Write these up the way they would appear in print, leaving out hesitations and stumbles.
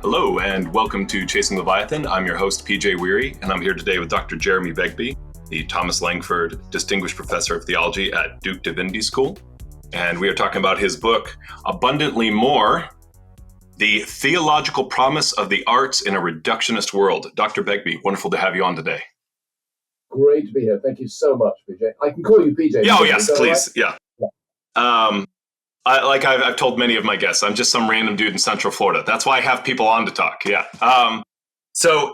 Hello, and welcome to Chasing Leviathan. I'm your host, PJ Weary, and I'm here today with Dr. Jeremy Begbie, the Thomas Langford Distinguished Professor of Theology at Duke Divinity School. And we are talking about his book, Abundantly More, The Theological Promise of the Arts in a Reductionist World. Dr. Begbie, wonderful to have you on today. Great to be here. Thank you so much, PJ. I can call you PJ. Yeah, oh, yes, please. Right? Yeah. I've told many of my guests, I'm just some random dude in Central Florida. That's why I have people on to talk. Yeah. So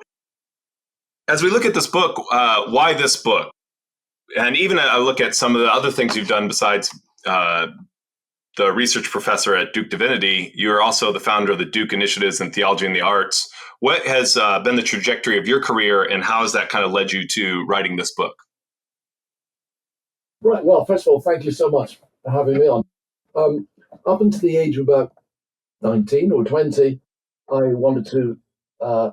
as we look at this book, why this book? And even I look at some of the other things you've done besides the research professor at Duke Divinity. You're also the founder of the Duke Initiatives in Theology and the Arts. What has been the trajectory of your career, and how has that kind of led you to writing this book? Right. Well, first of all, thank you so much for having me on. Up until the age of about 19 or 20, I wanted to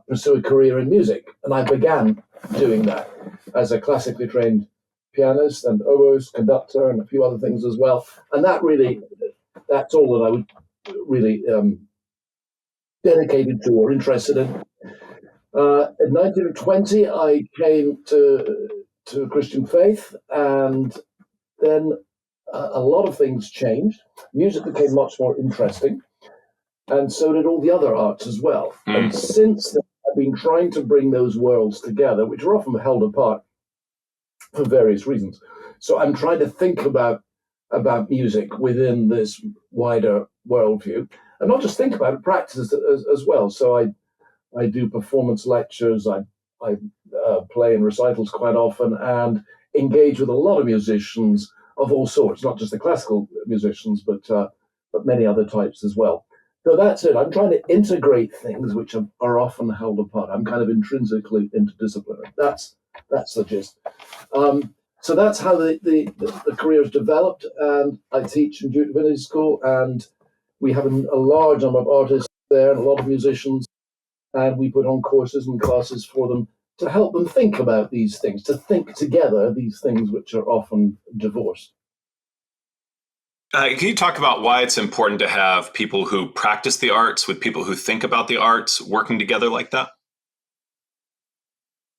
pursue a career in music, and I began doing that as a classically trained pianist and oboist, conductor, and a few other things as well. And that's all that I was really dedicated to or interested in. In 1920, I came to Christian faith, and then a lot of things changed. Music became much more interesting, and so did all the other arts as well. And since then, I've been trying to bring those worlds together, which are often held apart for various reasons. So I'm trying to think about music within this wider worldview, and not just think about it, practice it as well. So I do performance lectures, I play in recitals quite often, and engage with a lot of musicians of all sorts, not just the classical musicians, but many other types as well. So that's it. I'm trying to integrate things which are often held apart. I'm kind of intrinsically interdisciplinary. That's the gist. So that's how the career has developed, and I teach in Duke Divinity School, and we have a large number of artists there and a lot of musicians, and we put on courses and classes for them to help them think about these things, to think together these things which are often divorced. Can you talk about why it's important to have people who practice the arts with people who think about the arts working together like that?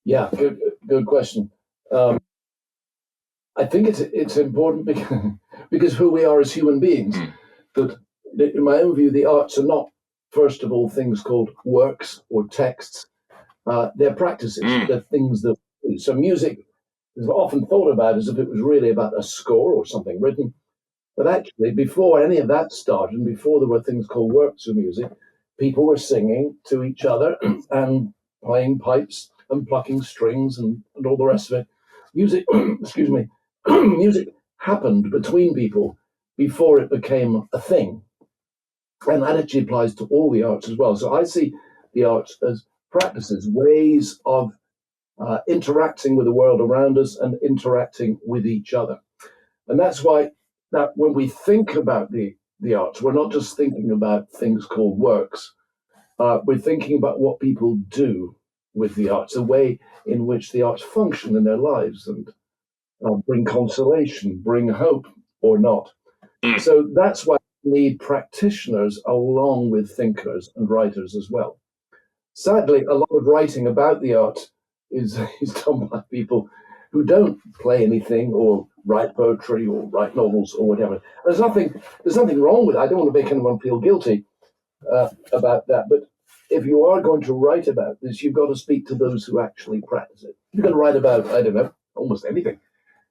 Yeah, good question. I think it's important because who we are as human beings. That, in my own view, the arts are not, first of all, things called works or texts. They're practices. They're things that we do. So music is often thought about as if it was really about a score or something written. But actually, before any of that started, and before there were things called works of music, people were singing to each other and playing pipes and plucking strings and all the rest of it. Music, excuse me, music happened between people before it became a thing. And that actually applies to all the arts as well. So I see the arts as practices, ways of interacting with the world around us and interacting with each other. And that's why that when we think about the arts, we're not just thinking about things called works. We're thinking about what people do with the arts, the way in which the arts function in their lives and bring consolation, bring hope or not. So that's why we need practitioners along with thinkers and writers as well. Sadly, a lot of writing about the arts is done by people who don't play anything or write poetry or write novels or whatever. There's nothing wrong with it. I don't want to make anyone feel guilty about that. But if you are going to write about this, you've got to speak to those who actually practice it. You're going to write about, I don't know, almost anything.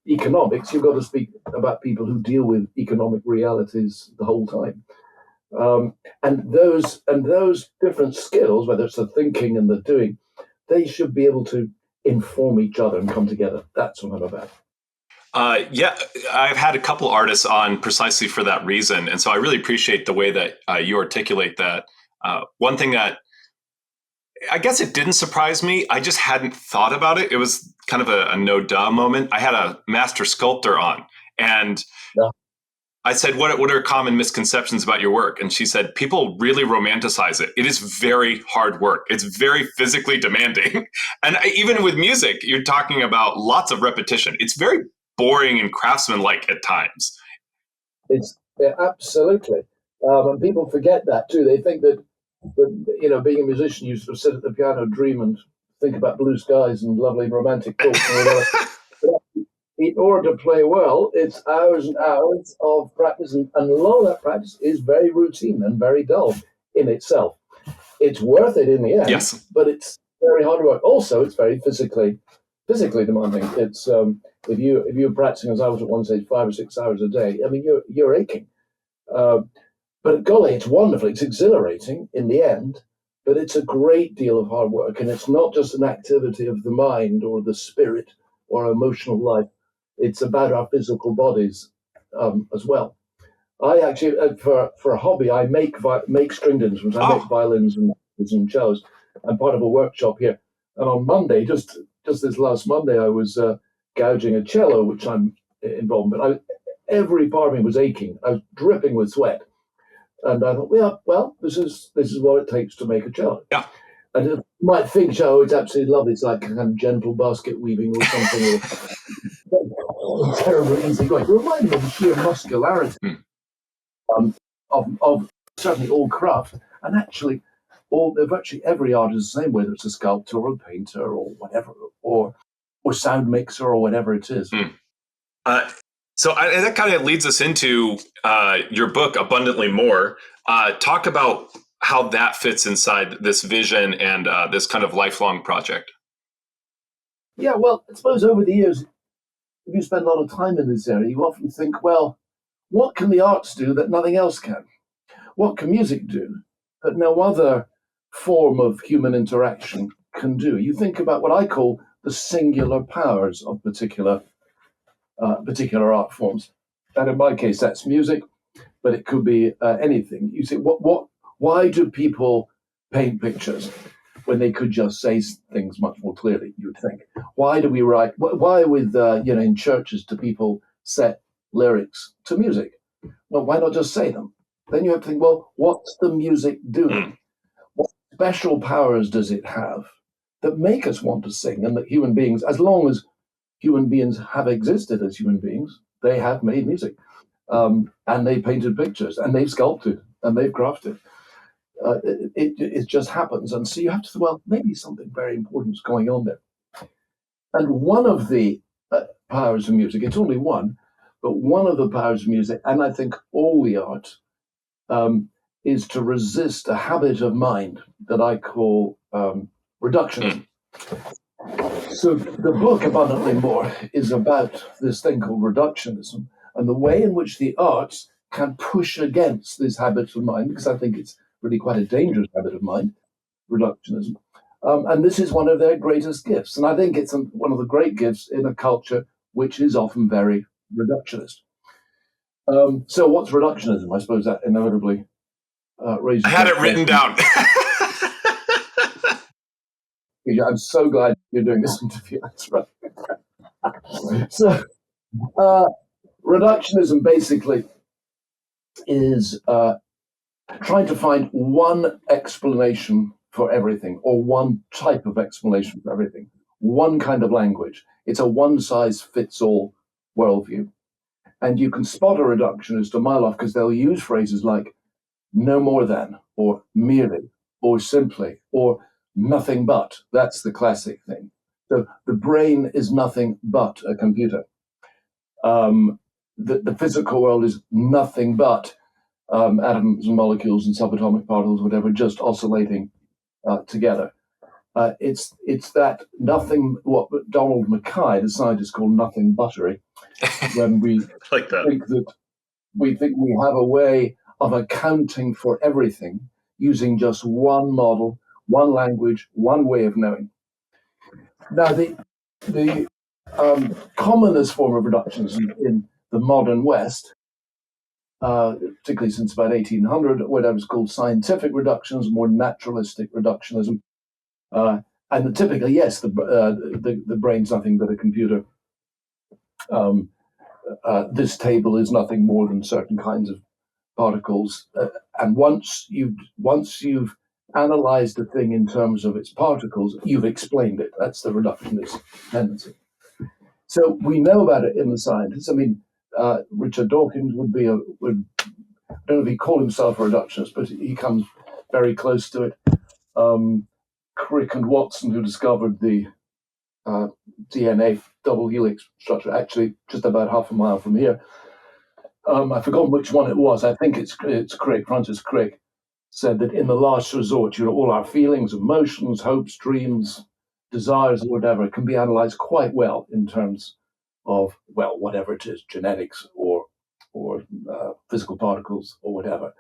Economics, you've got to speak about people who deal with economic realities the whole time. And those different skills, whether it's the thinking and the doing, they should be able to inform each other and come together. That's what I'm about. Yeah, I've had a couple artists on precisely for that reason. And so I really appreciate the way that you articulate that. One thing that I guess it didn't surprise me, I just hadn't thought about it. It was kind of a no-duh moment. I had a master sculptor on, and I said, what are common misconceptions about your work? And she said, people really romanticize it. It is very hard work. It's very physically demanding. And even with music, you're talking about lots of repetition. It's very boring and craftsman-like at times. It's absolutely. And people forget that too. They think that But being a musician, you sort of sit at the piano, dream, and think about blue skies and lovely romantic thoughts and whatever. But in order to play well, it's hours and hours of practice, and a lot of that practice is very routine and very dull in itself. It's worth it in the end, Yes. but it's very hard work. Also, it's very physically demanding. It's if you're practicing, as I was at one stage, 5 or 6 hours a day. I mean, you're aching. But golly, it's wonderful. It's exhilarating in the end, but it's a great deal of hard work, and it's not just an activity of the mind or the spirit or emotional life. It's about our physical bodies as well. I actually, for a hobby, I make stringed instruments. I make violins and cellos. I'm part of a workshop here. And on Monday, just this last Monday, I was gouging a cello, which I'm involved in. But every part of me was aching. I was dripping with sweat. And I thought, well, this is what it takes to make a cello. Yeah. And you might think, oh, it's absolutely lovely. It's like kind of gentle basket weaving or something. Or terribly easy going. It reminded me of the sheer muscularity of certainly all craft. And actually, virtually every art is the same, whether it's a sculptor or a painter or whatever, or sound mixer or whatever it is. And that kind of leads us into your book, Abundantly More. Talk about how that fits inside this vision and this kind of lifelong project. Yeah, well, I suppose over the years, if you spend a lot of time in this area, you often think, well, what can the arts do that nothing else can? What can music do that no other form of human interaction can do? You think about what I call the singular powers of particular art forms. And in my case, that's music, but it could be anything. You say, why do people paint pictures when they could just say things much more clearly, you would think? Why do we write? Why in churches do people set lyrics to music? Well, why not just say them? Then you have to think, well, what's the music doing? What special powers does it have that make us want to sing? And that human beings, as long as human beings have existed as human beings, they have made music. And they painted pictures, and they've sculpted, and they've crafted. It just happens. And so you have to say, well, maybe something very important is going on there. And one of the powers of music, it's only one, but one of the powers of music, and I think all the art, is to resist a habit of mind that I call reductionism. So the book, Abundantly More, is about this thing called reductionism and the way in which the arts can push against this habit of mind, because I think it's really quite a dangerous habit of mind, reductionism. And this is one of their greatest gifts. And I think it's one of the great gifts in a culture which is often very reductionist. So what's reductionism? I suppose that inevitably raises... I had it written down. I'm so glad you're doing this interview. That's right. So reductionism basically is trying to find one explanation for everything, or one type of explanation for everything, one kind of language. It's a one-size-fits-all worldview. And you can spot a reductionist a mile off because they'll use phrases like no more than, or merely, or simply, or nothing but. That's the classic thing. So the brain is nothing but a computer. The physical world is nothing but atoms and molecules and subatomic particles, whatever, just oscillating together. It's that nothing, what Donald Mackay, the scientist, called nothing buttery, when we like that. think we have a way of accounting for everything using just one model, one language, one way of knowing. Now, the commonest form of reductionism in the modern West, particularly since about 1800, whatever's called scientific reductionism or naturalistic reductionism. And typically, yes, the brain's nothing but a computer. This table is nothing more than certain kinds of particles. And once you've analyzed a thing in terms of its particles, you've explained it. That's the reductionist tendency. So we know about it in the scientists. I mean, Richard Dawkins would I don't know if he called himself a reductionist, but he comes very close to it. Crick and Watson, who discovered the DNA double helix structure, actually just about half a mile from here. I've forgotten which one it was. I think it's Crick, Francis Crick, said that in the last resort, all our feelings, emotions, hopes, dreams, desires, or whatever, can be analyzed quite well in terms of, well, whatever it is, genetics or physical particles or whatever.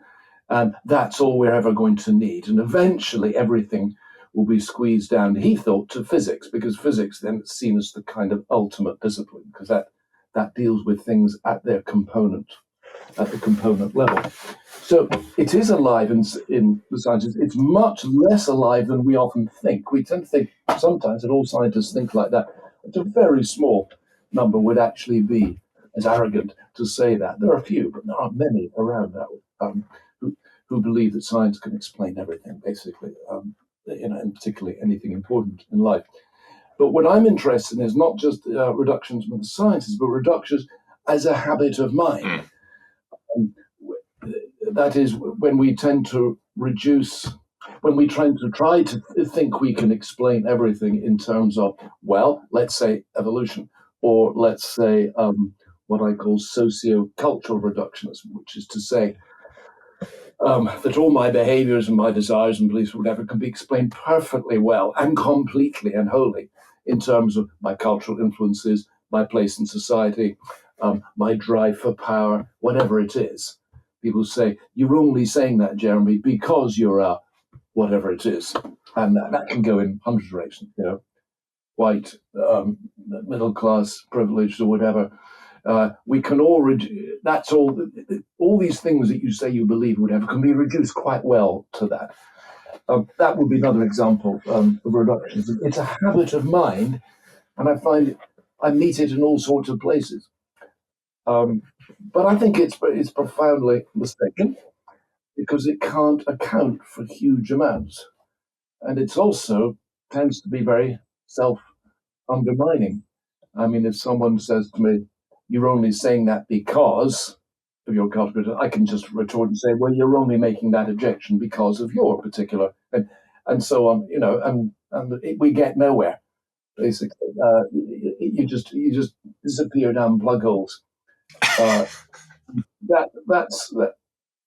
And that's all we're ever going to need. And eventually everything will be squeezed down, he thought, to physics, because physics then is seen as the kind of ultimate discipline, because that deals with things at the component level. So it is alive in the sciences. It's much less alive than we often think. We tend to think sometimes that all scientists think like that. It's a very small number would actually be as arrogant to say that. There are a few, but there aren't many around that who believe that science can explain everything, basically, and particularly anything important in life. But what I'm interested in is not just reductionism of the sciences, but reductions as a habit of mind. That is, when we tend to reduce, when we try to think we can explain everything in terms of, well, let's say evolution, or let's say what I call socio-cultural reductionism, which is to say that all my behaviors and my desires and beliefs or whatever can be explained perfectly well and completely and wholly in terms of my cultural influences, my place in society, my drive for power, whatever it is. People say, you're only saying that, Jeremy, because you're a whatever it is. And that can go in hundreds of directions, white, middle class, privileged, or whatever. We can all that's all these things that you say you believe, whatever, can be reduced quite well to that. That would be another example of reductionism. It's a habit of mind, and I meet it in all sorts of places. But I think it's profoundly mistaken because it can't account for huge amounts, and it's also tends to be very self-undermining. I mean, if someone says to me, "You're only saying that because of your culture," I can just retort and say, "Well, you're only making that objection because of your particular," and so on. We get nowhere. Basically, you just disappear down plug holes.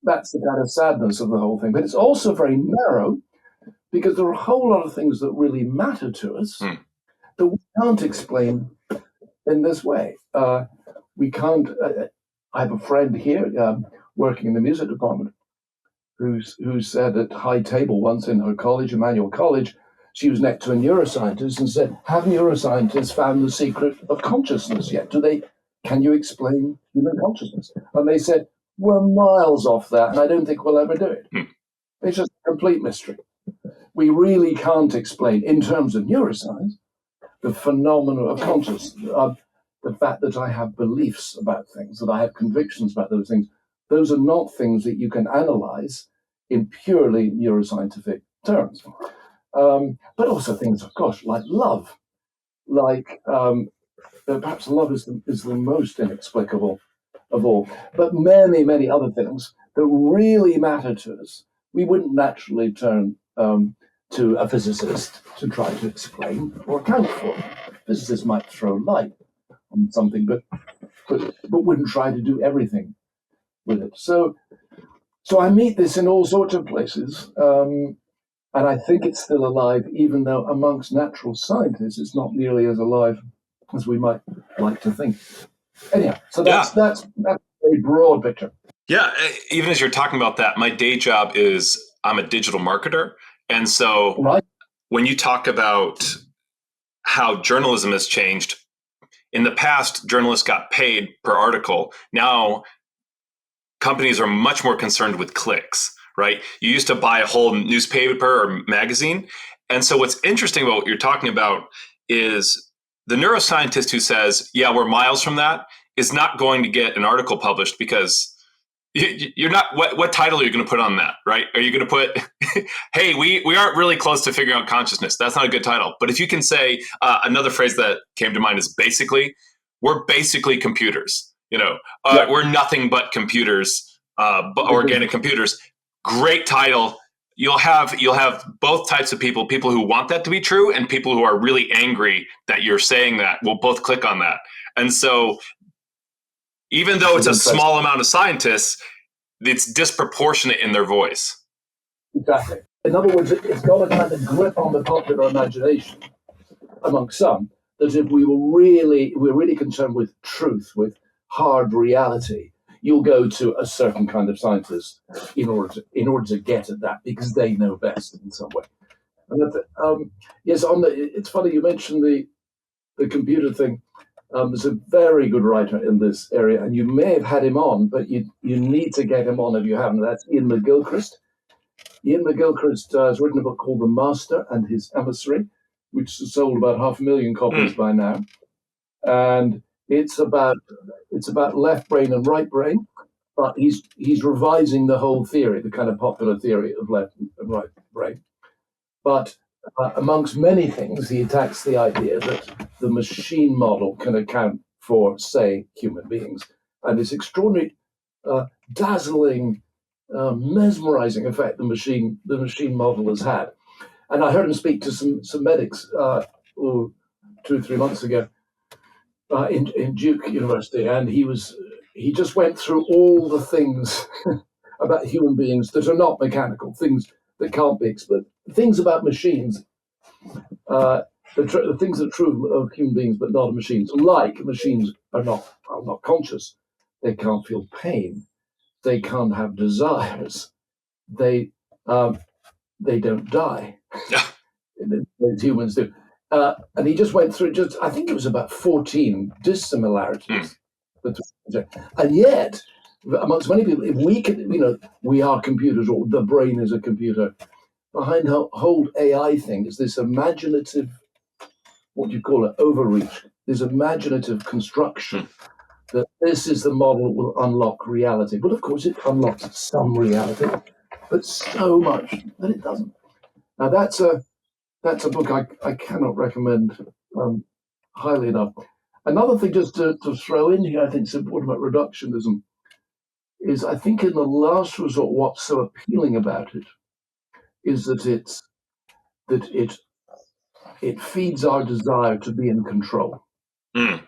That's the kind of sadness of the whole thing. But it's also very narrow because there are a whole lot of things that really matter to us that we can't explain in this way. We can't. I have a friend here working in the music department who said at high table once in her college, Emmanuel College, she was next to a neuroscientist and said, "Have neuroscientists found the secret of consciousness yet? Can you explain human consciousness?" And they said, "We're miles off that, and I don't think we'll ever do it." It's just a complete mystery. We really can't explain, in terms of neuroscience, the phenomenon of consciousness. The fact that I have beliefs about things, that I have convictions about those things, those are not things that you can analyze in purely neuroscientific terms. But also things, of course, like love. Perhaps love is the most inexplicable of all. But many, many other things that really matter to us, we wouldn't naturally turn to a physicist to try to explain or account for. Physicists might throw light on something, but wouldn't try to do everything with it. So I meet this in all sorts of places, and I think it's still alive, even though amongst natural scientists, it's not nearly as alive as we might like to think. Anyhow, so that's a very broad picture. Yeah, even as you're talking about that, my day job is I'm a digital marketer, and so when you talk about how journalism has changed, in the past, journalists got paid per article. Now, companies are much more concerned with clicks, right? You used to buy a whole newspaper or magazine. And so what's interesting about what you're talking about is the neuroscientist who says, yeah, we're miles from that, is not going to get an article published because you're not, what title are you going to put on that, right? Are you going to put, hey, we aren't really close to figuring out consciousness. That's not a good title. But if you can say, another phrase that came to mind is basically, we're basically computers, we're nothing but computers, organic computers. Great title. you'll have both types of people who want that to be true and people who are really angry that you're saying that will both click on that. And so even though it's a small amount of scientists, it's disproportionate in their voice. Exactly. In other words, it's got a kind of grip on the popular imagination among some, that if we're really concerned with truth, with hard reality, you'll go to a certain kind of scientist in order to get at that, because they know best in some way. And yes, it's funny you mentioned the computer thing. There's a very good writer in this area, and you may have had him on, but you need to get him on if you haven't. That's Ian McGilchrist. Ian McGilchrist has written a book called The Master and His Emissary, which has sold about 500,000 copies by now. And it's about left brain and right brain, but he's revising the whole theory, the kind of popular theory of left and right brain. But amongst many things, he attacks the idea that the machine model can account for, say, human beings, and this extraordinary, dazzling, mesmerizing effect the machine model has had. And I heard him speak to some medics 2 or 3 months ago in Duke University, and he just went through all the things about human beings that are not mechanical, things that can't be explained, things about machines, the things that are true of human beings but not of machines. Like machines are not conscious, they can't feel pain, they can't have desires, they don't die. As humans do. And he just went through I think it was about 14 dissimilarities. And yet, amongst many people, if we can, we are computers, or the brain is a computer, behind the whole AI thing is this imaginative, what do you call it, overreach, this imaginative construction that this is the model that will unlock reality. But of course, it unlocks some reality, but so much that it doesn't. Now, that's a book I cannot recommend highly enough. Another thing just to throw in here, I think is important about reductionism, is I think in the last resort, what's so appealing about it is that it feeds our desire to be in control. A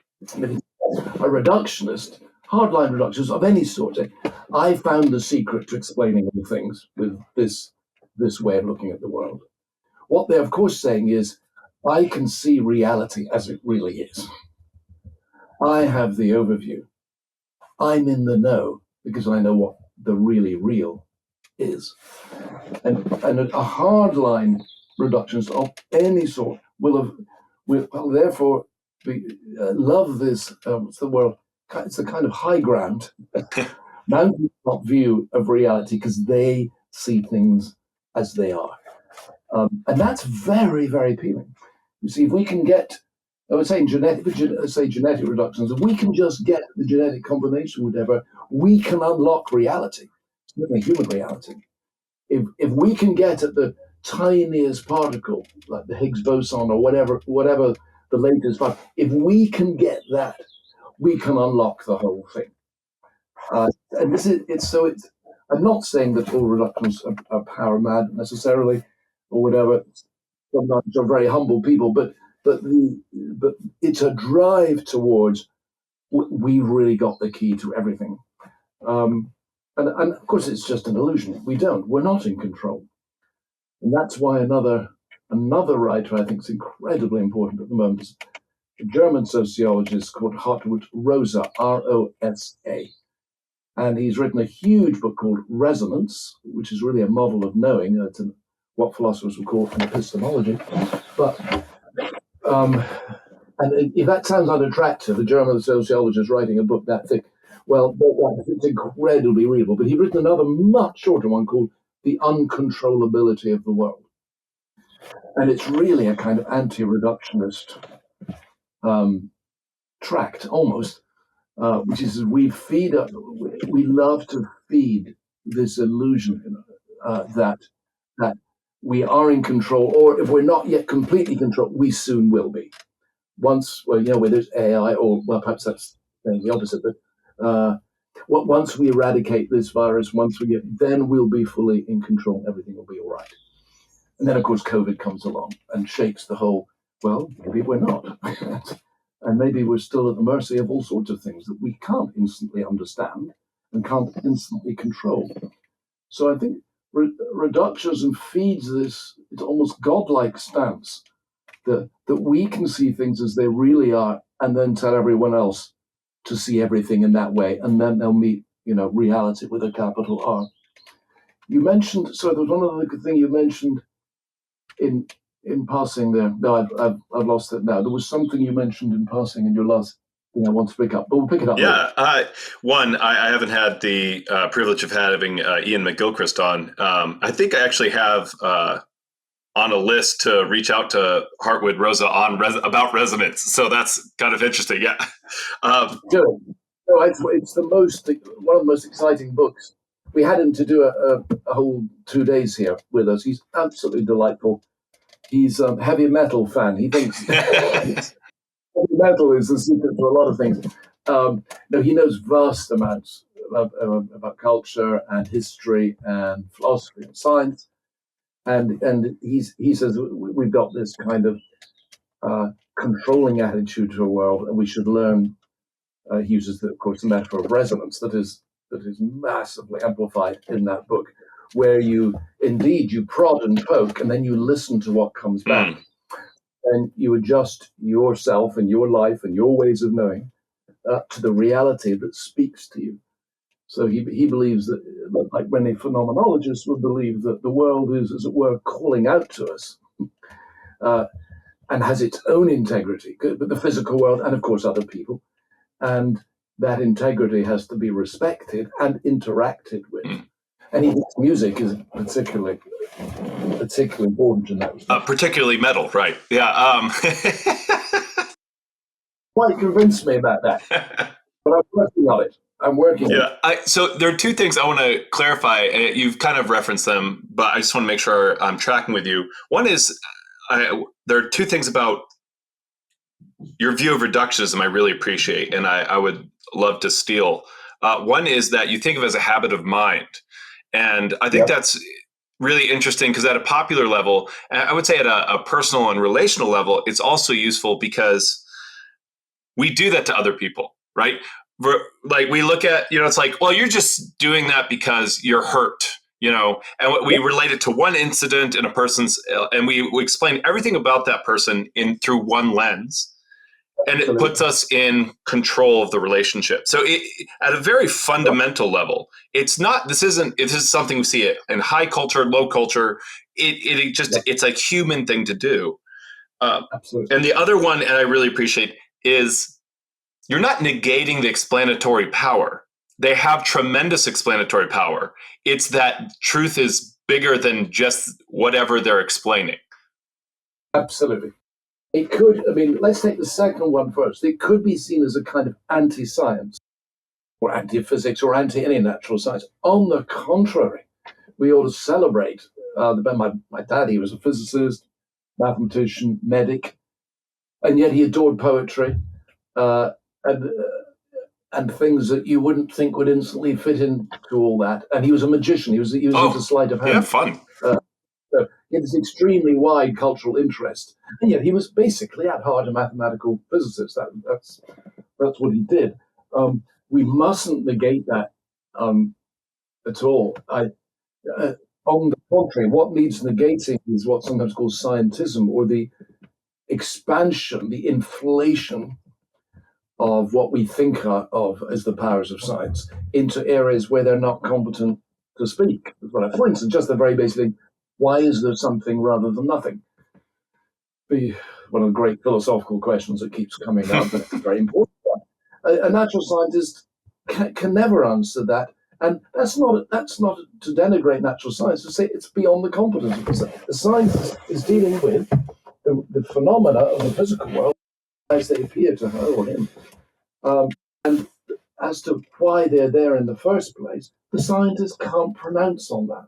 reductionist, hardline reductionist of any sort, I found the secret to explaining all things with this way of looking at the world. What they're of course saying is, I can see reality as it really is. I have the overview. I'm in the know because I know what the really real is. And a hardline reductionist of any sort will therefore love this. It's the kind of high ground, mountaintop view of reality, because they see things as they are. And that's very, very appealing. You see, if we can get, I would say genetic reductions, if we can just get the genetic combination, whatever, we can unlock reality, certainly human reality. If we can get at the tiniest particle, like the Higgs boson or whatever the latest part, if we can get that, we can unlock the whole thing. And I'm not saying that all reductions are power mad necessarily, or whatever. Sometimes they're very humble people, but it's a drive towards we've really got the key to everything. And of course, it's just an illusion. We're not in control. And that's why another writer I think is incredibly important at the moment is a German sociologist called Hartmut Rosa, R-O-S-A. And he's written a huge book called Resonance, which is really a model of knowing. It's what philosophers would call an epistemology. But and if that sounds unattractive, a German sociologist writing a book that thick, well, it's incredibly readable. But he's written another much shorter one called The Uncontrollability of the World. And it's really a kind of anti-reductionist tract, almost, which is we love to feed this illusion that we are in control, or if we're not yet completely controlled, we soon will be. Once, where there's AI, or perhaps that's the opposite, but once we eradicate this virus, then we'll be fully in control. Everything will be all right. And then, of course, COVID comes along and shakes the whole, well, maybe we're not. And maybe we're still at the mercy of all sorts of things that we can't instantly understand and can't instantly control. So I think reductionism feeds this, it's almost godlike stance that we can see things as they really are and then tell everyone else to see everything in that way. And then they'll meet, reality with a capital R. You mentioned, so there was one other thing you mentioned in passing there. No, I've lost it now. There was something you mentioned in passing in your last thing I want to pick up, but we'll pick it up later. One, I haven't had the privilege of having Ian McGilchrist on. I think I actually have on a list to reach out to Hartwood Rosa about resonance. So that's kind of interesting. Yeah. Good. No, it's one of the most exciting books. We had him to do a whole 2 days here with us. He's absolutely delightful. He's a heavy metal fan. He thinks heavy metal is the secret to a lot of things. No, he knows vast amounts about culture and history and philosophy and science. And he says we've got this kind of controlling attitude to the world, and we should learn. He uses, of course, the metaphor of resonance that is massively amplified in that book, where you prod and poke, and then you listen to what comes back, and you adjust yourself and your life and your ways of knowing to the reality that speaks to you. So he believes that, like many phenomenologists would believe, that the world is, as it were, calling out to us and has its own integrity, but the physical world and, of course, other people. And that integrity has to be respected and interacted with. And he thinks music is particularly important in that respect. Particularly metal, right? Yeah. Quite convinced me about that. But I'm working on it. So there are two things I want to clarify. You've kind of referenced them, but I just want to make sure I'm tracking with you. One is there are two things about your view of reductionism I really appreciate, and I would love to steal. One is that you think of it as a habit of mind. And I think that's really interesting because at a popular level, and I would say at a personal and relational level, it's also useful because we do that to other people, right? Like we look at, it's like, well, you're just doing that because you're hurt, and we relate it to one incident in a person's, and we explain everything about that person through one lens. And it puts us in control of the relationship. So at a very fundamental level, this is something we see in high culture, low culture. It's a human thing to do. Absolutely. And the other one, and I really appreciate, is you're not negating the explanatory power. They have tremendous explanatory power. It's that truth is bigger than just whatever they're explaining. Absolutely. It could, let's take the second one first. It could be seen as a kind of anti-science or anti-physics or anti-any natural science. On the contrary, we ought to celebrate. My dad, he was a physicist, mathematician, medic, and yet he adored poetry and things that you wouldn't think would instantly fit into all that. And he was a magician. He was into sleight of hand. Yeah, fun. So he had this extremely wide cultural interest, and yet he was basically at heart a mathematical physicist. That's what he did. We mustn't negate that at all. On the contrary, what needs negating is what's sometimes called scientism, or the expansion, the inflation of what we think of as the powers of science into areas where they're not competent to speak. For instance, just the very basic thing. Why is there something rather than nothing? One of the great philosophical questions that keeps coming up, but it's a very important one. A natural scientist can never answer that, and that's not to denigrate natural science. To say it's beyond the competence of the science. The scientist is dealing with the phenomena of the physical world as they appear to her or him, and as to why they're there in the first place, the scientist can't pronounce on that.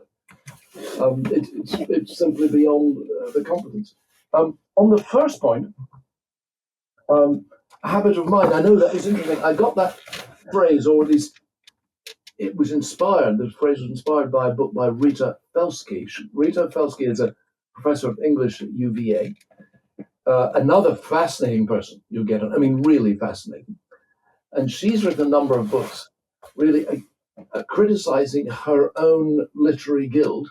It's simply beyond the competence. On the first point, habit of mind, I know that is interesting. I got that phrase, or at least it was inspired, the phrase was inspired by a book by Rita Felsky. Rita Felsky is a professor of English at UVA, another fascinating person you'll get on, I mean, really fascinating. And she's written a number of books really criticizing her own literary guild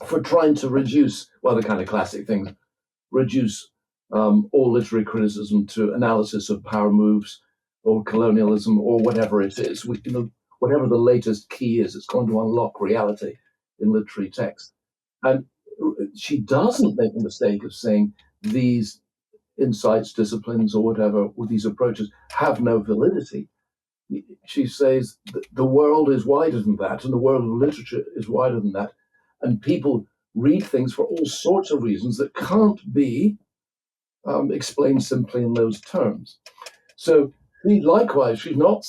for trying to reduce, well, the kind of classic things, reduce all literary criticism to analysis of power moves or colonialism or whatever it is, whatever the latest key is, it's going to unlock reality in literary text. And she doesn't make the mistake of saying these insights, disciplines, or whatever, or these approaches have no validity. She says the world is wider than that, and the world of literature is wider than that, and people read things for all sorts of reasons that can't be explained simply in those terms. So, likewise, she's not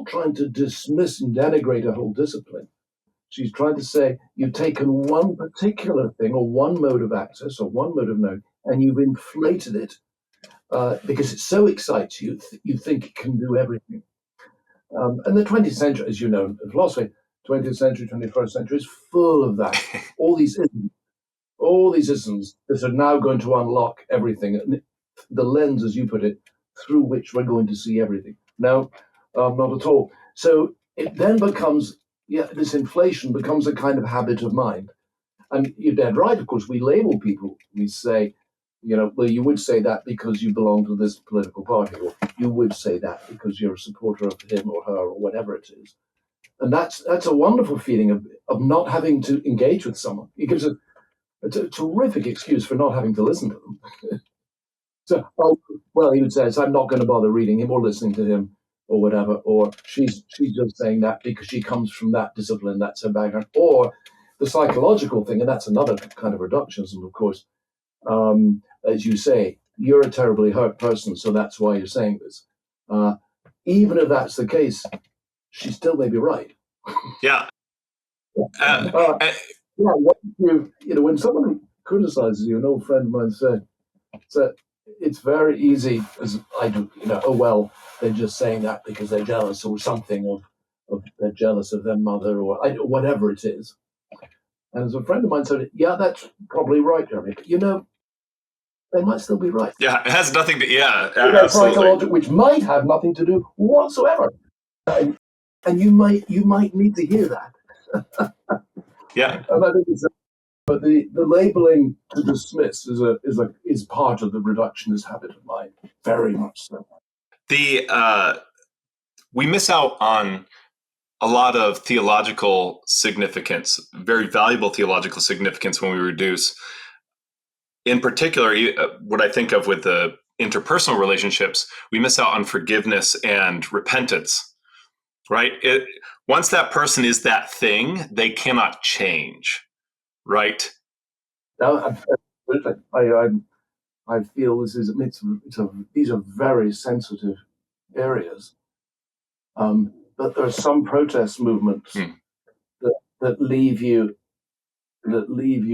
trying to dismiss and denigrate a whole discipline. She's trying to say you've taken one particular thing or one mode of access or one mode of knowing, and you've inflated it because it so excites you, you think it can do everything. And the 20th century, as you know, philosophy, 20th century, 21st century is full of that. All these isms that are now going to unlock everything, and the lens, as you put it, through which we're going to see everything. No, not at all. So it then becomes, this inflation becomes a kind of habit of mind. And you're dead right, of course, we label people. We say, well, you would say that because you belong to this political party, or you would say that because you're a supporter of him or her or whatever it is. And that's a wonderful feeling of not having to engage with someone. It gives a terrific excuse for not having to listen to them. So, well, he would say, I'm not going to bother reading him or listening to him or whatever, or she's just saying that because she comes from that discipline, that's her background, or the psychological thing, and that's another kind of reductionism, of course. As you say, you're a terribly hurt person, so that's why you're saying this. Even if that's the case, she still may be right. Yeah. When someone criticizes you, an old friend of mine said, it's very easy, as I do, oh, well, they're just saying that because they're jealous or something, of they're jealous of their mother or whatever it is. And as a friend of mine said, yeah, that's probably right, Jeremy. But, they might still be right. Yeah, it has nothing to, absolutely. Psychological, which might have nothing to do whatsoever. And you might need to hear that. Yeah. And I think but the labeling to dismiss is part of the reductionist habit of mind, very much so. We miss out on a lot of theological significance, very valuable theological significance when we reduce. In particular, what I think of with the interpersonal relationships, we miss out on forgiveness and repentance, right? Once that person is that thing, they cannot change, right? No, I feel these are very sensitive areas, but there are some protest movements that leave you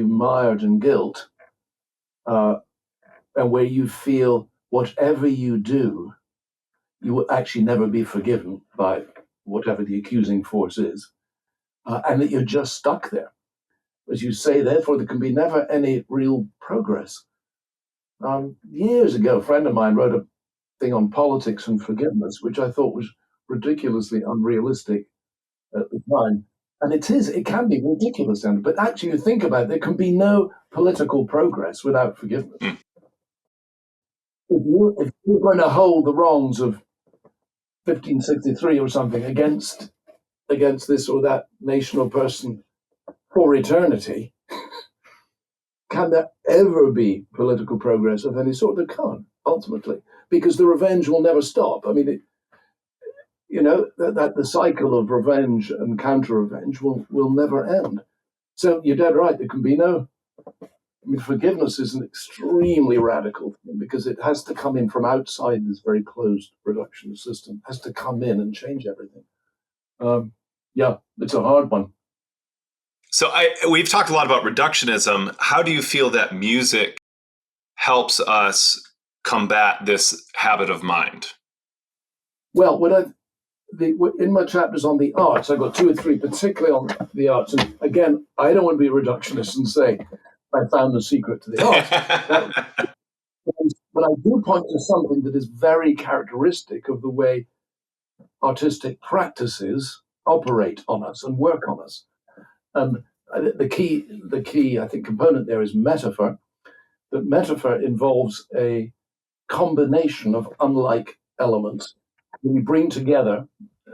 mired in guilt. And where you feel whatever you do, you will actually never be forgiven by whatever the accusing force is, and that you're just stuck there. As you say, therefore, there can be never any real progress. Years ago, a friend of mine wrote a thing on politics and forgiveness, which I thought was ridiculously unrealistic at the time. And it can be ridiculous, but actually, you think about it, there can be no political progress without forgiveness. If you're going to hold the wrongs of 1563 or something against this or that nation or person for eternity, can there ever be political progress of any sort? There can't, ultimately, because the revenge will never stop. I mean, that the cycle of revenge and counter-revenge will never end. So you're dead right. There can be no. Forgiveness is an extremely radical thing because it has to come in from outside this very closed reductionist system. It has to come in and change everything. It's a hard one. So we've talked a lot about reductionism. How do you feel that music helps us combat this habit of mind? Well, in my chapters on the arts, I've got 2 or 3 particularly on the arts. And again, I don't want to be a reductionist and say I found the secret to the arts. But I do point to something that is very characteristic of the way artistic practices operate on us and work on us. And the key, I think, component there is metaphor. That metaphor involves a combination of unlike elements. We bring together,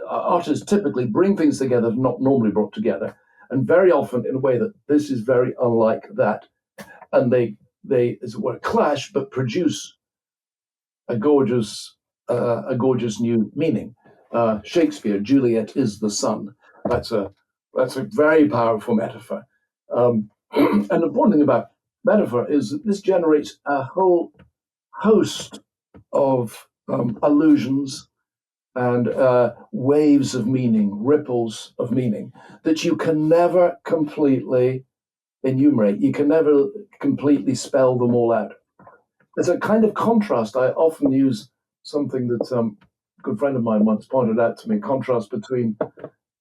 artists typically bring things together not normally brought together, and very often in a way that this is very unlike that. And they as it were, clash, but produce a gorgeous new meaning. Shakespeare, Juliet is the sun. That's a very powerful metaphor. And the important thing about metaphor is that this generates a whole host of allusions and waves of meaning, ripples of meaning that you can never completely enumerate. You can never completely spell them all out. There's a kind of contrast. I often use something that a good friend of mine once pointed out to me, contrast between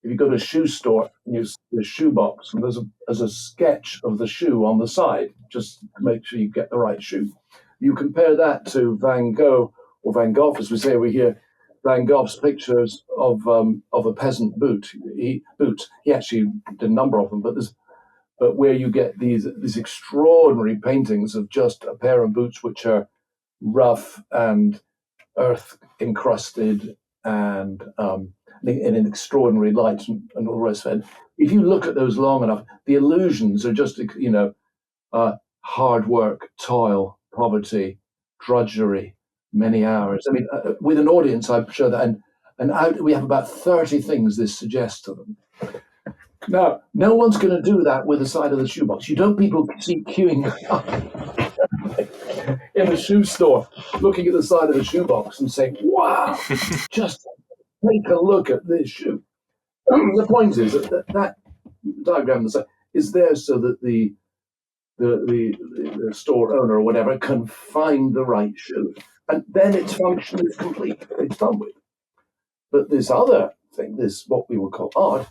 if you go to a shoe store and you see a shoe box and there's a sketch of the shoe on the side, just to make sure you get the right shoe. You compare that to Van Gogh, or Van Gogh, as we say over here, Van Gogh's pictures of a peasant boot. He actually did a number of them, but where you get these extraordinary paintings of just a pair of boots which are rough and earth encrusted and in an extraordinary light and all the rest of it. If you look at those long enough, the illusions are just hard work, toil, poverty, drudgery, many hours. I mean, with an audience, I show that, and we have about 30 things this suggests to them. Now, no one's going to do that with the side of the shoebox. You don't people see queuing up in a shoe store, looking at the side of the shoebox and saying, "Wow, just take a look at this shoe." The point is that diagram is there so that the store owner or whatever can find the right shoe, and then its function is complete. It's done with. But this other thing, this what we would call art,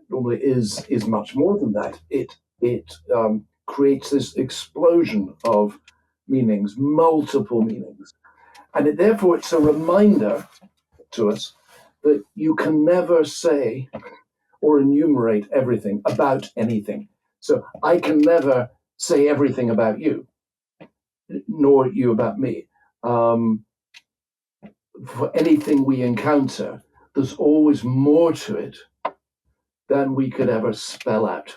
normally is much more than that. It creates this explosion of meanings, multiple meanings, and therefore it's a reminder to us that you can never say or enumerate everything about anything. So I can never say everything about you, nor you about me. For anything we encounter, there's always more to it than we could ever spell out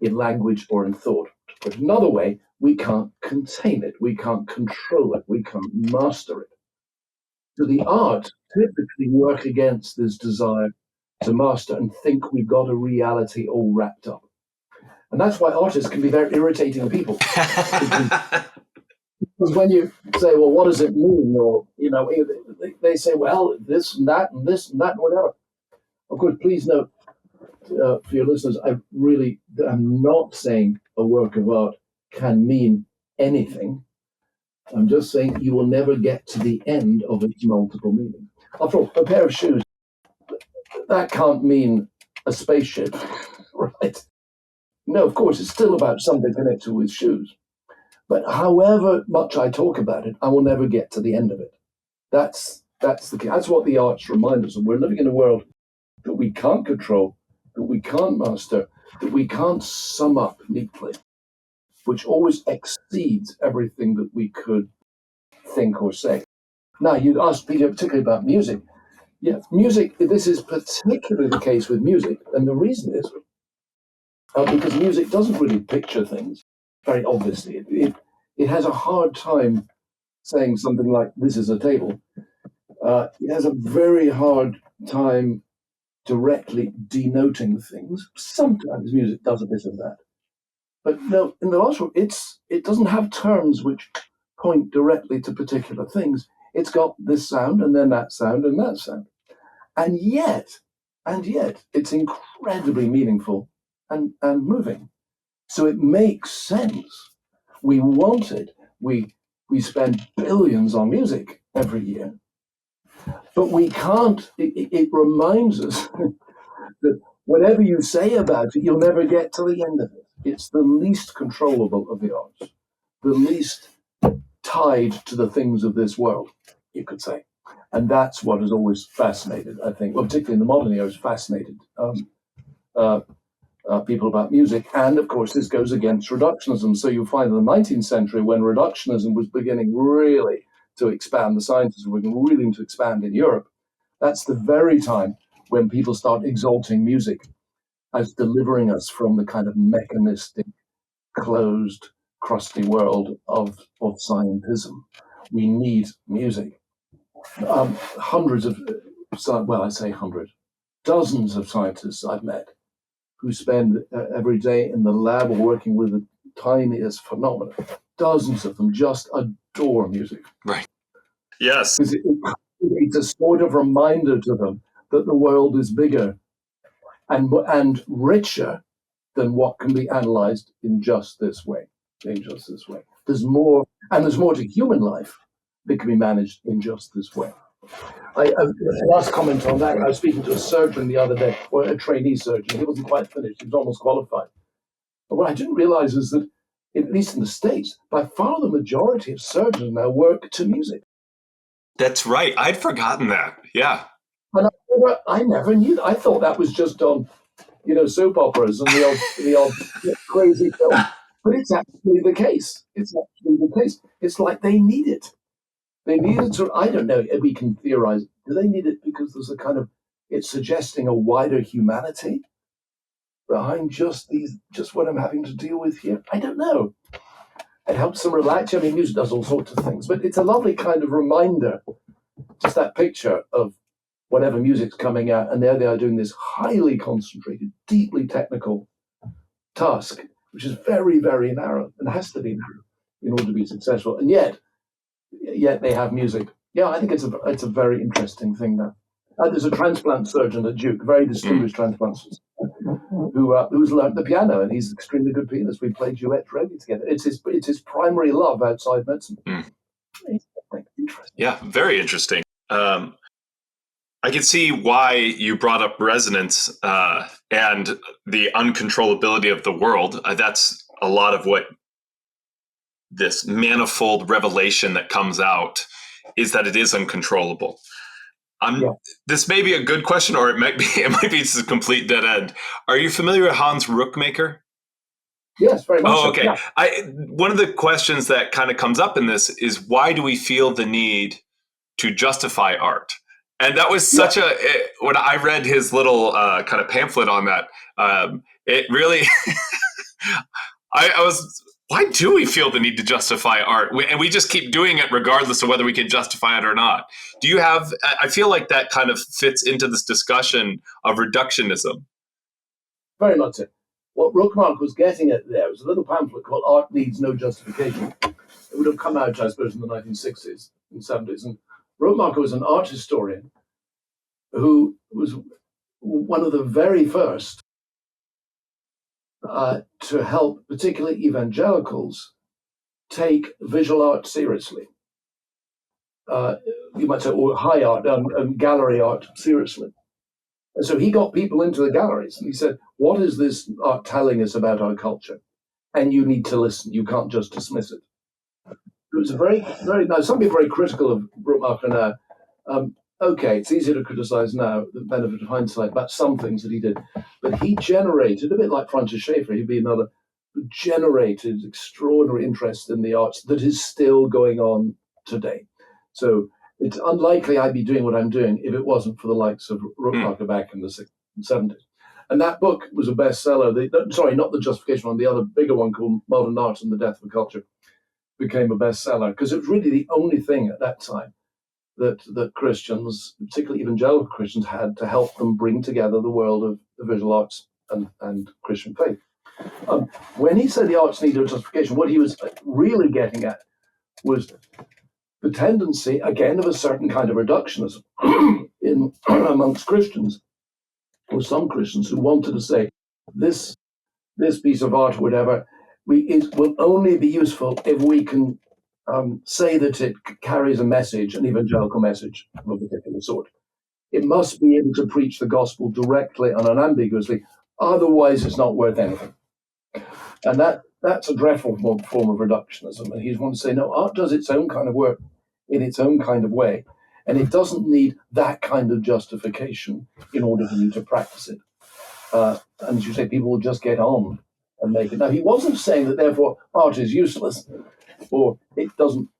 in language or in thought. But another way, we can't contain it, we can't control it, we can't master it. So the art typically work against this desire to master and think we've got a reality all wrapped up. And that's why artists can be very irritating people. Because when you say, well, what does it mean? Or, they say, well, this and that and this and that and whatever. Of course, please note, for your listeners, I really am not saying a work of art can mean anything. I'm just saying you will never get to the end of its multiple meanings. After all, a pair of shoes, that can't mean a spaceship, right? No, of course, it's still about something connected with shoes. But however much I talk about it, I will never get to the end of it. That's the key. That's what the arts remind us of. We're living in a world that we can't control, that we can't master, that we can't sum up neatly, which always exceeds everything that we could think or say. Now, you asked Peter particularly about music. Yeah, music, this is particularly the case with music. And the reason is because music doesn't really picture things very obviously. It has a hard time saying something like, this is a table. It has a very hard time directly denoting things. Sometimes music does a bit of that. But no, in the last one, it doesn't have terms which point directly to particular things. It's got this sound and then that sound and that sound. And yet, it's incredibly meaningful and moving. So it makes sense. We want it. We spend billions on music every year. But we can't, it reminds us that whatever you say about it, you'll never get to the end of it. It's the least controllable of the arts, the least tied to the things of this world, you could say. And that's what has always fascinated, I think, well, particularly in the modern era, has fascinated people about music. And of course, this goes against reductionism. So you find in the 19th century, when reductionism was beginning really to expand, the sciences were really to expand in Europe, that's the very time when people start exalting music as delivering us from the kind of mechanistic, closed, crusty world of scientism. We need music. Hundreds of, well, I say hundred, dozens of scientists I've met who spend every day in the lab working with the tiniest phenomena. Dozens of them just adore music. Right. Yes. It's a sort of reminder to them that the world is bigger and richer than what can be analyzed in just this way. There's more, and there's more to human life that can be managed in just this way. Last comment on that, I was speaking to a surgeon the other day, or a trainee surgeon. He wasn't quite finished, he was almost qualified. But what I didn't realize is that, at least in the States, by far the majority of surgeons now work to music. That's right. I'd forgotten that. Yeah. And I never knew that. I thought that was just on, soap operas and the odd crazy film. But it's actually the case. It's like they need it. They need it to, I don't know, we can theorize. Do they need it because there's a kind of, it's suggesting a wider humanity behind just what I'm having to deal with here? I don't know. It helps them relax. I mean, music does all sorts of things, but it's a lovely kind of reminder, just that picture of whatever music's coming out, and there they are doing this highly concentrated, deeply technical task, which is very, very narrow and has to be narrow in order to be successful. And yet they have music. Yeah, I think it's a very interesting thing there. There's a transplant surgeon at Duke, very distinguished transplant surgeon, who's learned the piano, and he's an extremely good pianist. We play duets regularly together. It's his primary love outside medicine. Interesting. Yeah, very interesting. I can see why you brought up resonance and the uncontrollability of the world. That's a lot of what this manifold revelation that comes out is, that it is uncontrollable. This may be a good question, or it might be a complete dead end. Are you familiar with Hans Rookmaker? Yes, very much. Oh, okay. Yeah. One of the questions that kind of comes up in this is, why do we feel the need to justify art? And that was such when I read his little kind of pamphlet on that, it really, I was, why do we feel the need to justify art? And we just keep doing it regardless of whether we can justify it or not. Do you have, I feel like that kind of fits into this discussion of reductionism. Very much so. What Rookmark was getting at there was a little pamphlet called Art Needs No Justification. It would have come out, I suppose, in the 1960s and 70s. And Rookmark was an art historian who was one of the very first to help particularly evangelicals take visual art seriously. You might say, or high art, gallery art seriously. And so he got people into the galleries and he said, what is this art telling us about our culture? And you need to listen. You can't just dismiss it. It was a very, very, now some people are very critical of Rookmark now. Okay, it's easier to criticize now, the benefit of hindsight, about some things that he did. But he generated, a bit like Francis Schaeffer, he'd be another, who generated extraordinary interest in the arts that is still going on today. So it's unlikely I'd be doing what I'm doing if it wasn't for the likes of Rookmark back in the 60s and 70s. And that book was a bestseller. Sorry, not the Justification one, the other bigger one called Modern Art and the Death of a Culture became a bestseller because it was really the only thing at that time that Christians, particularly evangelical Christians, had to help them bring together the world of the visual arts and Christian faith. When he said the arts need no justification, what he was really getting at was the tendency, again, of a certain kind of reductionism amongst Christians, or some Christians who wanted to say, this piece of art, or whatever, will only be useful if we can say that it carries a message, an evangelical message of a particular sort. It must be able to preach the gospel directly and unambiguously, otherwise it's not worth anything. And that's a dreadful form of reductionism. And he's wanting to say, no, art does its own kind of work in its own kind of way, and it doesn't need that kind of justification in order for you to practice it. And as you say, people will just get on and make it. Now, he wasn't saying that therefore art is useless, or it doesn't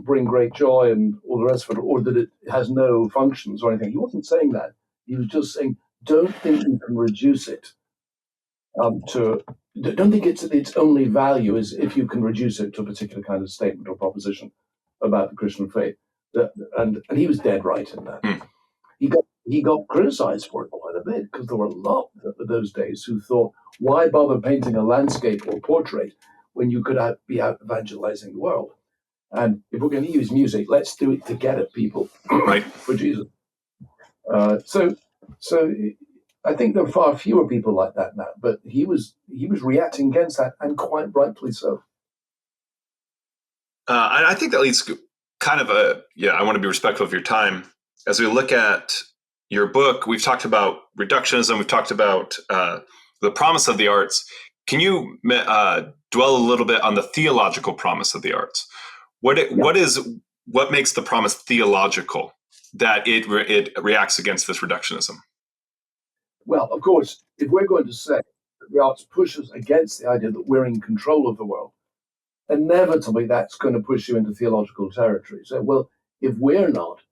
bring great joy and all the rest of it, or that it has no functions or anything. He wasn't saying that. He was just saying, don't think you can reduce it to. Don't think its only value is if you can reduce it to a particular kind of statement or proposition about the Christian faith. And he was dead right in that. He got criticized for it quite a bit, because there were a lot of those days who thought, why bother painting a landscape or portrait when you could be out evangelizing the world? And if we're going to use music, let's do it to get at people, right, for Jesus. So I think there are far fewer people like that now, but he was reacting against that, and quite rightfully so. I think that leads kind of I want to be respectful of your time. As we look at your book, we've talked about reductionism, we've talked about the promise of the arts. Can you dwell a little bit on the theological promise of the arts? What makes the promise theological, that it reacts against this reductionism? Well, of course, if we're going to say that the arts pushes against the idea that we're in control of the world, inevitably that's going to push you into theological territory. So, well, if we're not,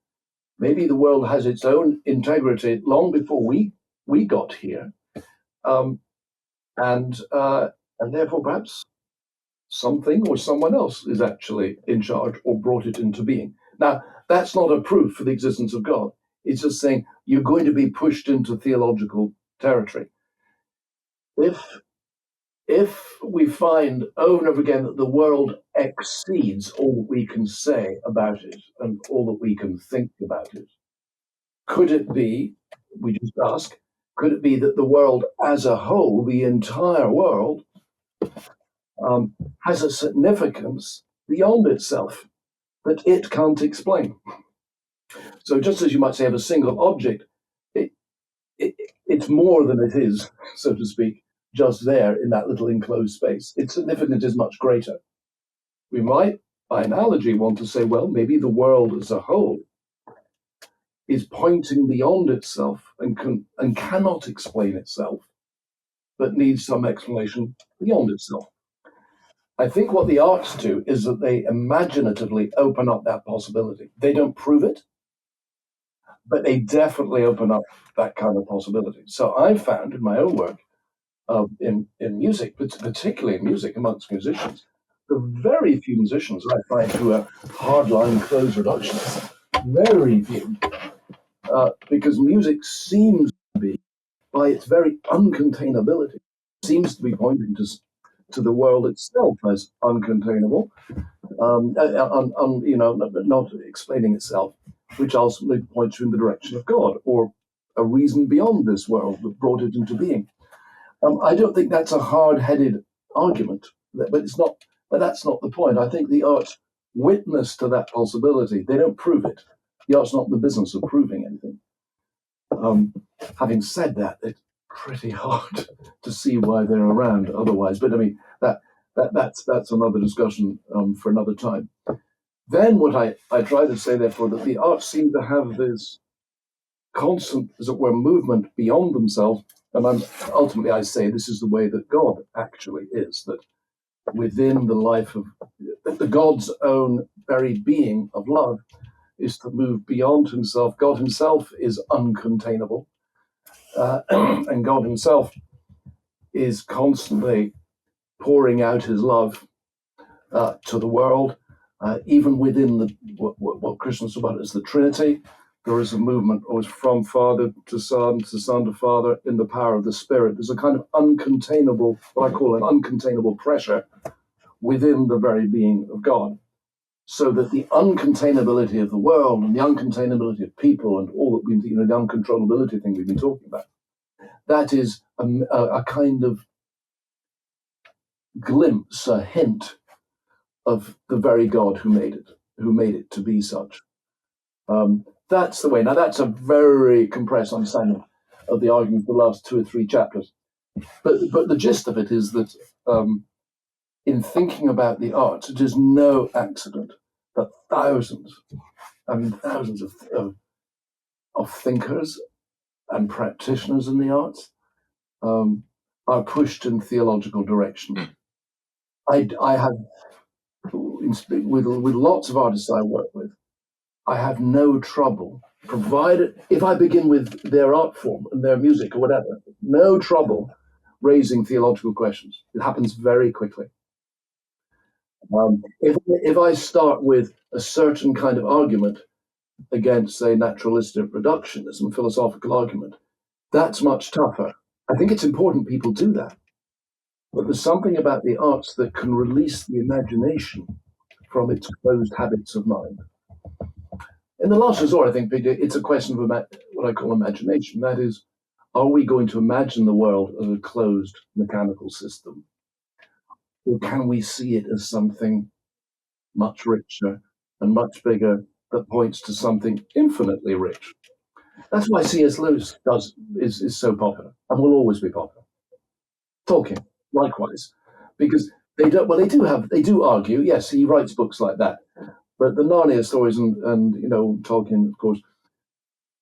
maybe the world has its own integrity long before we got here, and therefore perhaps something or someone else is actually in charge or brought it into being. Now, that's not a proof for the existence of God. It's just saying you're going to be pushed into theological territory. If we find over and over again that the world exceeds all that we can say about it and all that we can think about it, could it be, we just ask, could it be that the world as a whole, the entire world, has a significance beyond itself that it can't explain? So just as you might say of a single object, it's more than it is, so to speak, just there in that little enclosed space. Its significance is much greater. We might, by analogy, want to say, well, maybe the world as a whole is pointing beyond itself and cannot explain itself, but needs some explanation beyond itself. I think what the arts do is that they imaginatively open up that possibility. They don't prove it, but they definitely open up that kind of possibility. So I've found in my own work, in music, particularly in music amongst musicians, the very few musicians I find who are hardline close reductionists, very few, because music seems to be, by its very uncontainability, seems to be pointing to the world itself as uncontainable, not explaining itself, which ultimately points you in the direction of God or a reason beyond this world that brought it into being. I don't think that's a hard-headed argument, but it's not. But that's not the point. I think the arts witness to that possibility. They don't prove it. The art's not in the business of proving anything. Having said that, it's pretty hard to see why they're around otherwise. But I mean, that's another discussion for another time. Then what I try to say, therefore, that the arts seem to have this constant, as it were, movement beyond themselves. And ultimately, I say this is the way that God actually is, that within the life of the God's own very being of love is to move beyond himself. God himself is uncontainable, and God himself is constantly pouring out his love to the world, even within what Christians talk about as the Trinity. There is a movement always from Father to Son to Father in the power of the Spirit. There's a kind of uncontainable, what I call an uncontainable pressure within the very being of God, so that the uncontainability of the world and the uncontainability of people and all that the uncontrollability thing we've been talking about, that is a kind of glimpse, a hint of the very God who made it to be such. That's the way. Now, that's a very compressed understanding of the argument for the last 2 or 3 chapters. But the gist of it is that in thinking about the arts, it is no accident that thousands of thinkers and practitioners in the arts are pushed in theological directions. I have, with lots of artists I work with, I have no trouble, provided if I begin with their art form and their music or whatever, no trouble raising theological questions. It happens very quickly. If I start with a certain kind of argument against, say, naturalistic reductionism, philosophical argument, that's much tougher. I think it's important people do that. But there's something about the arts that can release the imagination from its closed habits of mind. In the last resort, I think, Peter, it's a question of what I call imagination. That is, are we going to imagine the world as a closed mechanical system? Or can we see it as something much richer and much bigger that points to something infinitely rich? That's why C.S. Lewis is so popular and will always be popular. Tolkien, likewise, because they do argue. Yes, he writes books like that, but the Narnia stories and Tolkien, of course,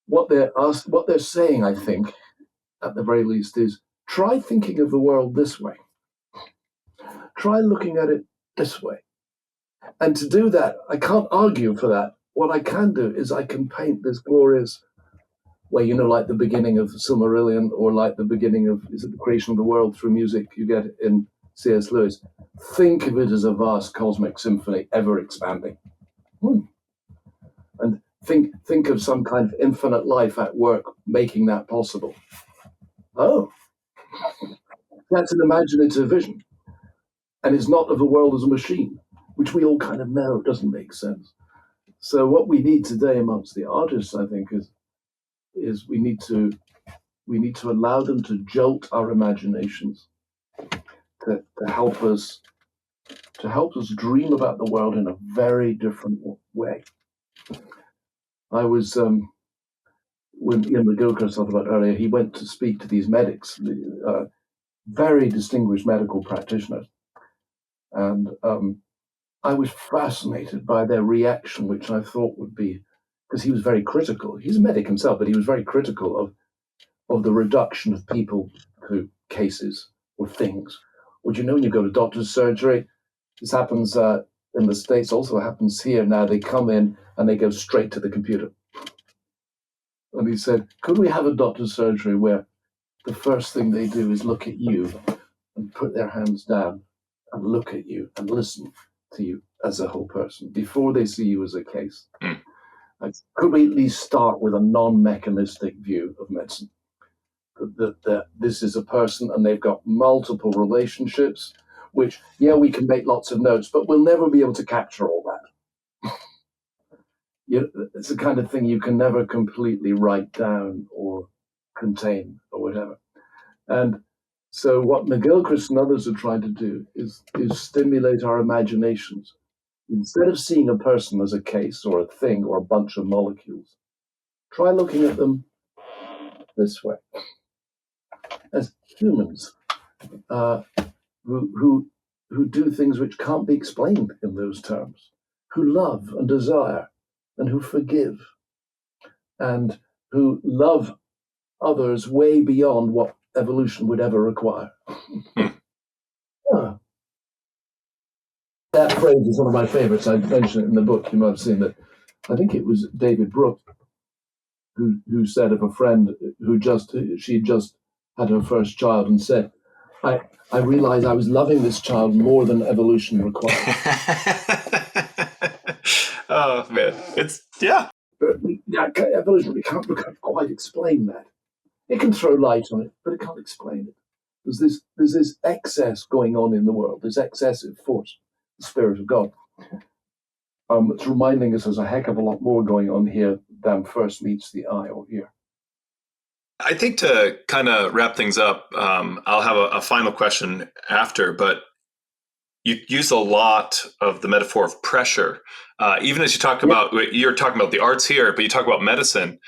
what they're saying, I think, at the very least, is try thinking of the world this way. Try looking at it this way. And to do that, I can't argue for that. What I can do is I can paint this glorious way, like the beginning of Silmarillion, or like the beginning of the creation of the world through music you get in C.S. Lewis. Think of it as a vast cosmic symphony, ever expanding. And think of some kind of infinite life at work making that possible. Oh, that's an imaginative vision. And it's not of the world as a machine, which we all kind of know doesn't make sense. So what we need today amongst the artists, I think, is we need to allow them to jolt our imaginations, to help us dream about the world in a very different way. I was when Ian McGilchrist talked about earlier, he went to speak to these medics, very distinguished medical practitioners, and I was fascinated by their reaction, which I thought would be, because he was very critical. He's a medic himself, but he was very critical of the reduction of people to cases or things. Would you know, when you go to doctor's surgery, this happens in the States, also happens here now. They come in and they go straight to the computer. And he said, could we have a doctor's surgery where the first thing they do is look at you and put their hands down and look at you and listen to you as a whole person before they see you as a case? Could we at least start with a non-mechanistic view of medicine? That this is a person and they've got multiple relationships, which, we can make lots of notes, but we'll never be able to capture all that. It's the kind of thing you can never completely write down or contain or whatever. And so what McGilchrist and others are trying to do is stimulate our imaginations. Instead of seeing a person as a case or a thing or a bunch of molecules, try looking at them this way, as humans who do things which can't be explained in those terms, who love and desire and who forgive and who love others way beyond what evolution would ever require. That phrase is one of my favorites. I mentioned it in the book. You might have seen that. I think it was David Brooke who said of a friend she had just had her first child and said, I realized I was loving this child more than evolution required. Oh man, Evolution, we can't quite explain that. It can throw light on it, but it can't explain it. There's this excess going on in the world, this excessive force, the Spirit of God. It's reminding us there's a heck of a lot more going on here than first meets the eye or ear. I think to kind of wrap things up, I'll have a final question after, but you use a lot of the metaphor of pressure. Even as you talk Yeah. about, you're talking about the arts here, but you talk about medicine.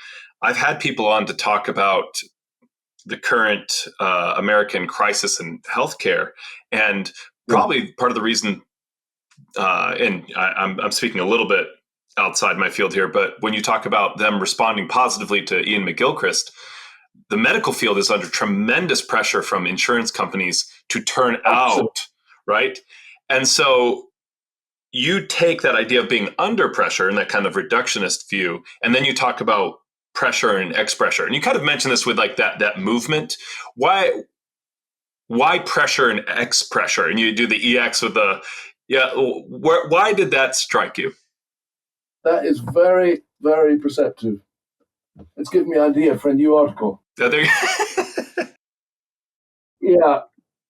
I've had people on to talk about the current American crisis in healthcare, and probably part of the reason, and I'm speaking a little bit outside my field here, but when you talk about them responding positively to Ian McGilchrist, the medical field is under tremendous pressure from insurance companies to turn out, right? And so you take that idea of being under pressure and that kind of reductionist view, and then you talk about pressure and ex-pressure. And you kind of mentioned this with like that movement. Why pressure and ex-pressure? And you do the EX with the, why did that strike you? That is very, very perceptive. It's given me an idea for a new article. Yeah.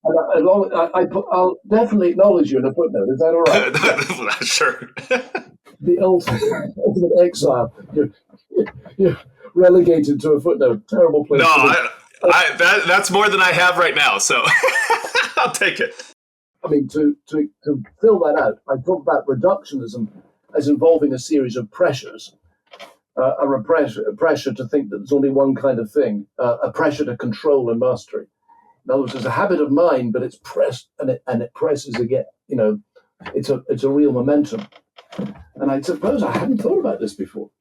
I'll definitely acknowledge you in a footnote. Is that all right? Sure. The ultimate exile. You're relegated to a footnote. Terrible place. No, that's more than I have right now, so I'll take it. I mean, to fill that out, I talk about reductionism as involving a series of pressures. A pressure to think that there's only one kind of thing, a pressure to control and mastery. In other words, there's a habit of mind, but it's pressed and it presses again. You know, it's a real momentum. And I suppose I hadn't thought about this before,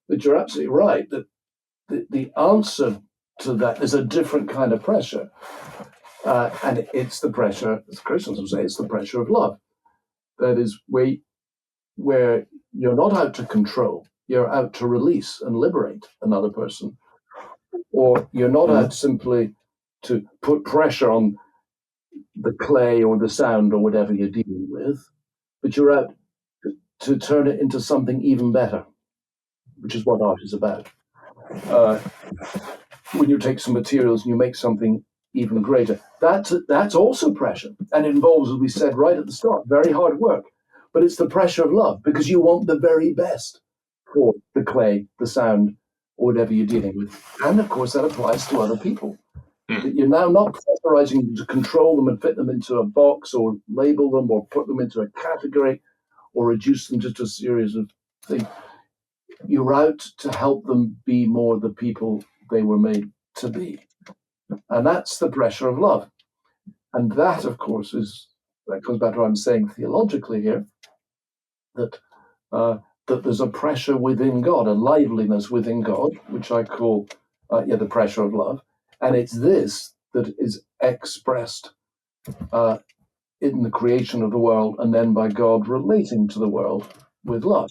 but you're absolutely right that the answer to that is a different kind of pressure, and it's the pressure, as Christians will say, it's the pressure of love. That is where you're not out to control, you're out to release and liberate another person, or you're not out simply to put pressure on the clay or the sound or whatever you're dealing with, but you're out to turn it into something even better, which is what art is about. When you take some materials and you make something even greater, that's also pressure, and it involves, as we said right at the start, very hard work. But it's the pressure of love, because you want the very best for the clay, the sound, or whatever you're dealing with. And of course, that applies to other people. That you're now not pressurizing them to control them and fit them into a box or label them or put them into a category or reduce them just to a series of things. You're out to help them be more the people they were made to be. And that's the pressure of love. And that, of course, that comes back to what I'm saying theologically here, that there's a pressure within God, a liveliness within God, which I call the pressure of love. And it's this that is expressed in the creation of the world and then by God relating to the world with love.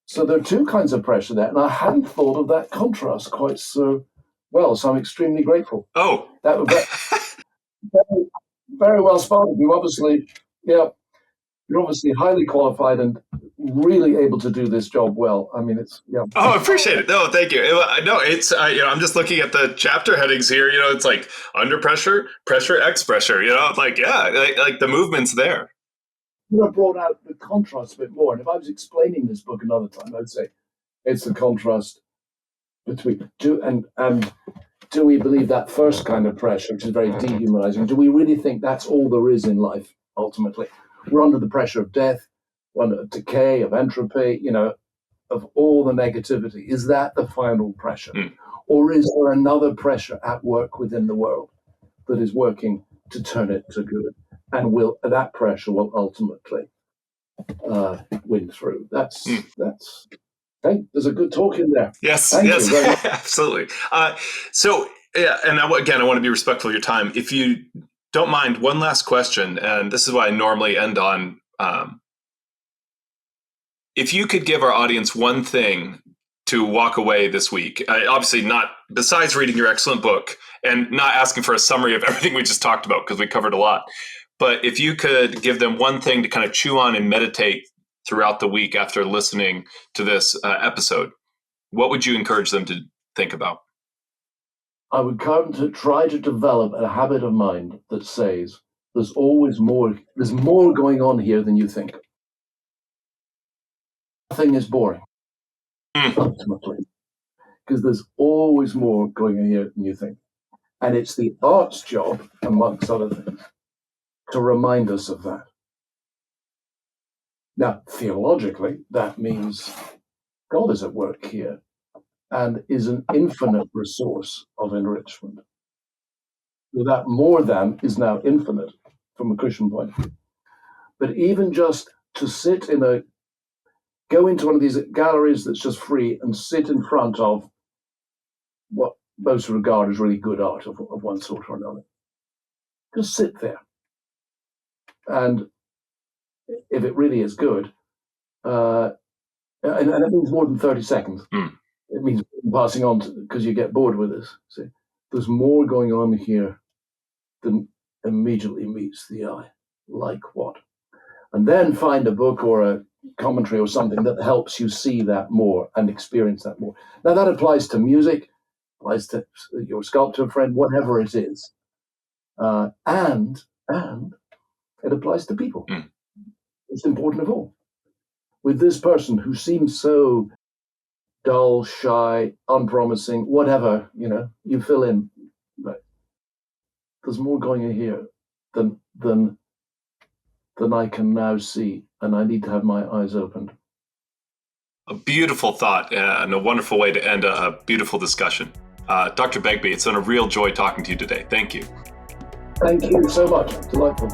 So there are two kinds of pressure there. And I hadn't thought of that contrast quite so well. So I'm extremely grateful. Oh. That was very, very well spotted. You're obviously highly qualified and really able to do this job well. I mean, Oh, I appreciate it. No, thank you. No, it's I'm just looking at the chapter headings here. It's like under pressure, pressure, ex pressure. Like the movement's there. I brought out the contrast a bit more. And if I was explaining this book another time, I'd say it's the contrast between do we believe that first kind of pressure, which is very dehumanizing? Do we really think that's all there is in life? Ultimately, we're under the pressure of death, of decay, of entropy, of all the negativity. Is that the final pressure? Or is there another pressure at work within the world that is working to turn it to good? And that pressure will ultimately win through. There's a good talk in there. Yes, Thank yes, you. absolutely. And again, I want to be respectful of your time. If you don't mind, one last question, and this is what I normally end on. If you could give our audience one thing to walk away this week, obviously not besides reading your excellent book and not asking for a summary of everything we just talked about because we covered a lot, but if you could give them one thing to kind of chew on and meditate throughout the week after listening to this episode, what would you encourage them to think about? I would try to develop a habit of mind that says there's always more. There's more going on here than you think. Nothing is boring, ultimately, because there's always more going on here than you think. And it's the art's job, amongst other things, to remind us of that. Now, theologically, that means God is at work here and is an infinite resource of enrichment. So that more than is now infinite from a Christian point of view. But even just to go into one of these galleries that's just free and sit in front of what most regard as really good art of one sort or another. Just sit there. And if it really is good, and it means more than 30 seconds. It means passing on because you get bored with this. See, there's more going on here than immediately meets the eye. Like what? And then find a book or a commentary or something that helps you see that more and experience that more. Now that applies to music, applies to your sculptor friend, whatever it is. And it applies to people. It's important of all. With this person who seems so dull, shy, unpromising, whatever, you fill in. But there's more going on here than I can now see, and I need to have my eyes opened. A beautiful thought and a wonderful way to end a beautiful discussion. Dr. Begbie, it's been a real joy talking to you today. Thank you. Thank you so much. Delightful.